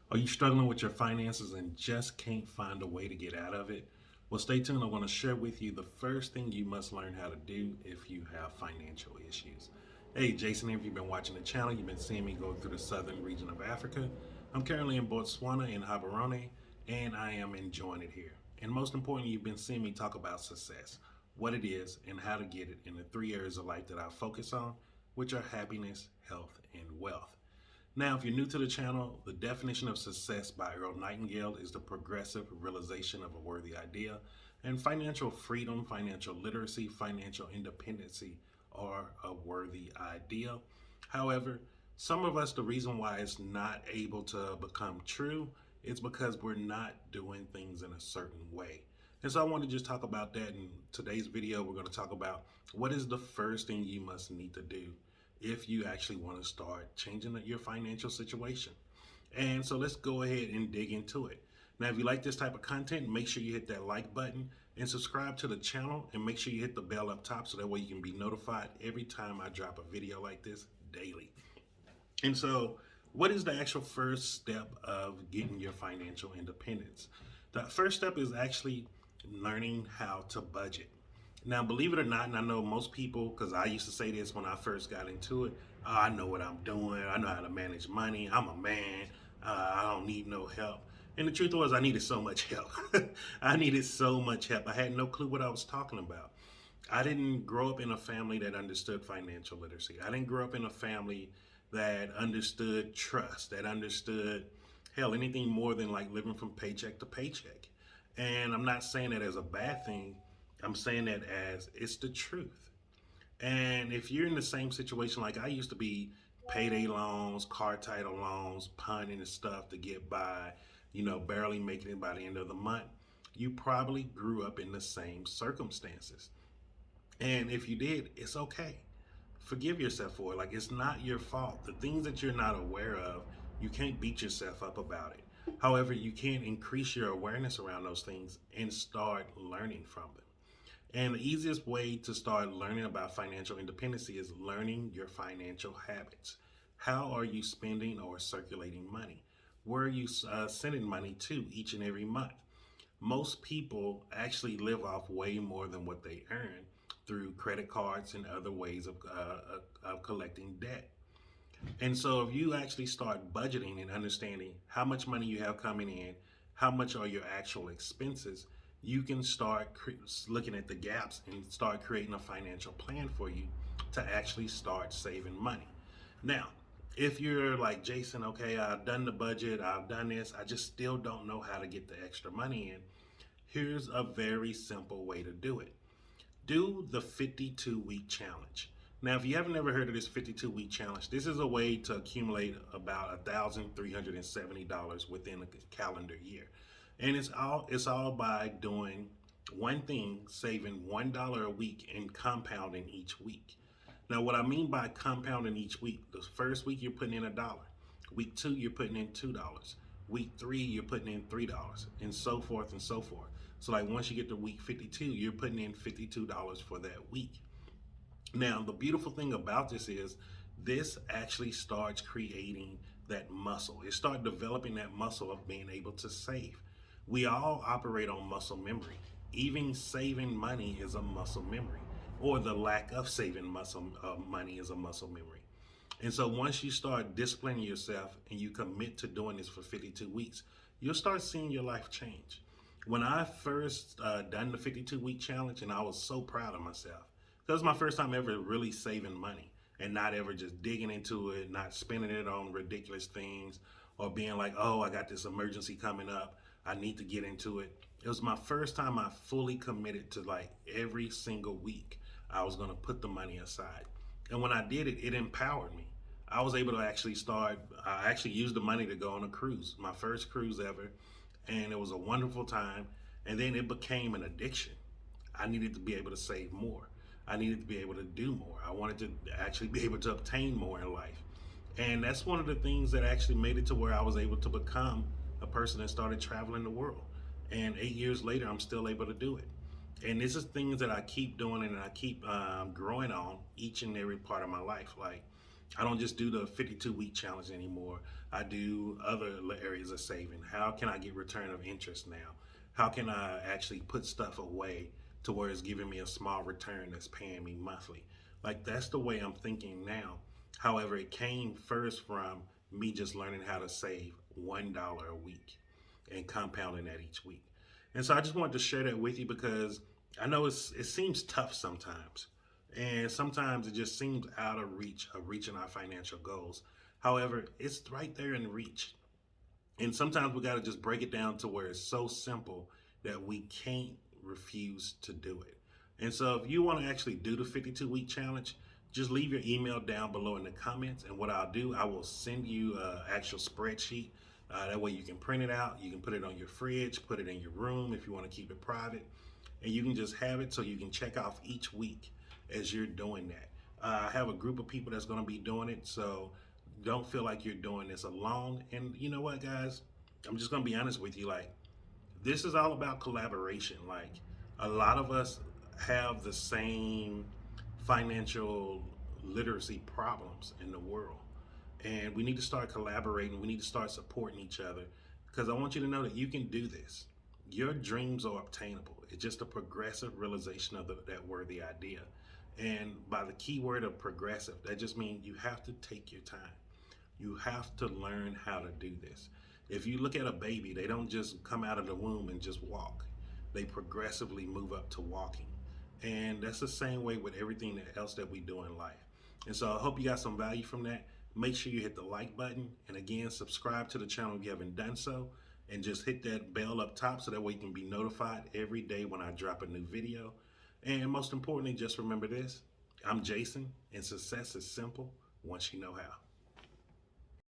Are you struggling with your finances and just can't find a way to get out of it? Well, stay tuned. I want to share with you the first thing you must learn how to do if you have financial issues. Hey, Jason, if you've been watching the channel, you've been seeing me go through the southern region of Africa. I'm currently in Botswana in Gaborone, and I am enjoying it here. And most importantly, you've been seeing me talk about success, what it is, and how to get it in the three areas of life that I focus on, which are happiness, health, and wealth. Now, if you're new to the channel, the definition of success by Earl Nightingale is the progressive realization of a worthy idea, and financial freedom, financial literacy, financial independency are a worthy idea. However, some of us, the reason why it's not able to become true is because we're not doing things in a certain way. And so I want to just talk about that in today's video. We're going to talk about what is the first thing you must need to do if you actually want to start changing your financial situation. And so let's go ahead and dig into it. Now, if you like this type of content, make sure you hit that like button and subscribe to the channel, and make sure you hit the bell up top so that way you can be notified every time I drop a video like this daily. And so, what is the actual first step of getting your financial independence? The first step is actually learning how to budget. Now, believe it or not, and I know most people, because I used to say this when I first got into it, "Oh, I know what I'm doing. I know how to manage money. I'm a man. I don't need no help." And the truth was, I needed so much help. I needed so much help. I had no clue what I was talking about. I didn't grow up in a family that understood financial literacy. I didn't grow up in a family that understood trust, that understood, hell, anything more than like living from paycheck to paycheck. And I'm not saying that as a bad thing, I'm saying that as it's the truth. And if you're in the same situation like I used to be, payday loans, car title loans, punting and stuff to get by, barely making it by the end of the month, you probably grew up in the same circumstances. And if you did, it's okay. Forgive yourself for it. Like, it's not your fault. The things that you're not aware of, you can't beat yourself up about it. However, you can increase your awareness around those things and start learning from them. And the easiest way to start learning about financial independence is learning your financial habits. How are you spending or circulating money? Where are you sending money to each and every month? Most people actually live off way more than what they earn through credit cards and other ways of collecting debt. And so, if you actually start budgeting and understanding how much money you have coming in, how much are your actual expenses, you can start looking at the gaps and start creating a financial plan for you to actually start saving money. Now, if you're like Jason, okay, I've done the budget, I've done this, I just still don't know how to get the extra money in, here's a very simple way to do it. Do the 52-week challenge. Now, if you haven't ever heard of this 52-week challenge, this is a way to accumulate about $1,370 within a calendar year. And it's all by doing one thing, saving $1 a week and compounding each week. Now, what I mean by compounding each week, the first week you're putting in $1. Week 2, you're putting in $2. Week 3, you're putting in $3, and so forth and so forth. So, like, once you get to week 52, you're putting in $52 for that week. Now, the beautiful thing about this actually starts creating that muscle. It starts developing that muscle of being able to save. We all operate on muscle memory. Even saving money is a muscle memory, or the lack of saving muscle money is a muscle memory. And so once you start disciplining yourself and you commit to doing this for 52 weeks, you'll start seeing your life change. When I first done the 52-week challenge, and I was so proud of myself, that was my first time ever really saving money and not ever just digging into it, not spending it on ridiculous things or being like, oh, I got this emergency coming up, I need to get into it. It was my first time I fully committed to, like, every single week I was going to put the money aside. And when I did it, it empowered me. I was able to I actually used the money to go on a cruise, my first cruise ever. And it was a wonderful time. And then it became an addiction. I needed to be able to save more. I needed to be able to do more. I wanted to actually be able to obtain more in life. And that's one of the things that actually made it to where I was able to become a person that started traveling the world. And 8 years later, I'm still able to do it. And this is things that I keep doing and I keep growing on each and every part of my life. Like, I don't just do the 52-week challenge anymore. I do other areas of saving. How can I get return of interest now? How can I actually put stuff away to where it's giving me a small return that's paying me monthly? Like that's the way I'm thinking now. However, it came first from me just learning how to save $1 a week and compounding that each week. And so I just wanted to share that with you because I know it seems tough sometimes. And sometimes it just seems out of reach of reaching our financial goals. However, it's right there in reach. And sometimes we got to just break it down to where it's so simple that we can't refuse to do it. And so if you want to actually do the 52-week challenge, just leave your email down below in the comments. And what I'll do, I will send you an actual spreadsheet. That way you can print it out. You can put it on your fridge, put it in your room if you want to keep it private. And you can just have it so you can check off each week as you're doing that. I have a group of people that's going to be doing it. So don't feel like you're doing this alone. And you know what, guys? I'm just going to be honest with you. Like, this is all about collaboration. Like, a lot of us have the same financial literacy problems in the world. And we need to start collaborating. We need to start supporting each other because I want you to know that you can do this. Your dreams are obtainable. It's just a progressive realization of that worthy idea. And by the key word of progressive, that just means you have to take your time. You have to learn how to do this. If you look at a baby, they don't just come out of the womb and just walk. They progressively move up to walking. And that's the same way with everything else that we do in life. And so I hope you got some value from that. Make sure you hit the like button. And again, subscribe to the channel if you haven't done so. And just hit that bell up top so that way you can be notified every day when I drop a new video. And most importantly, just remember this. I'm Jason, and success is simple once you know how.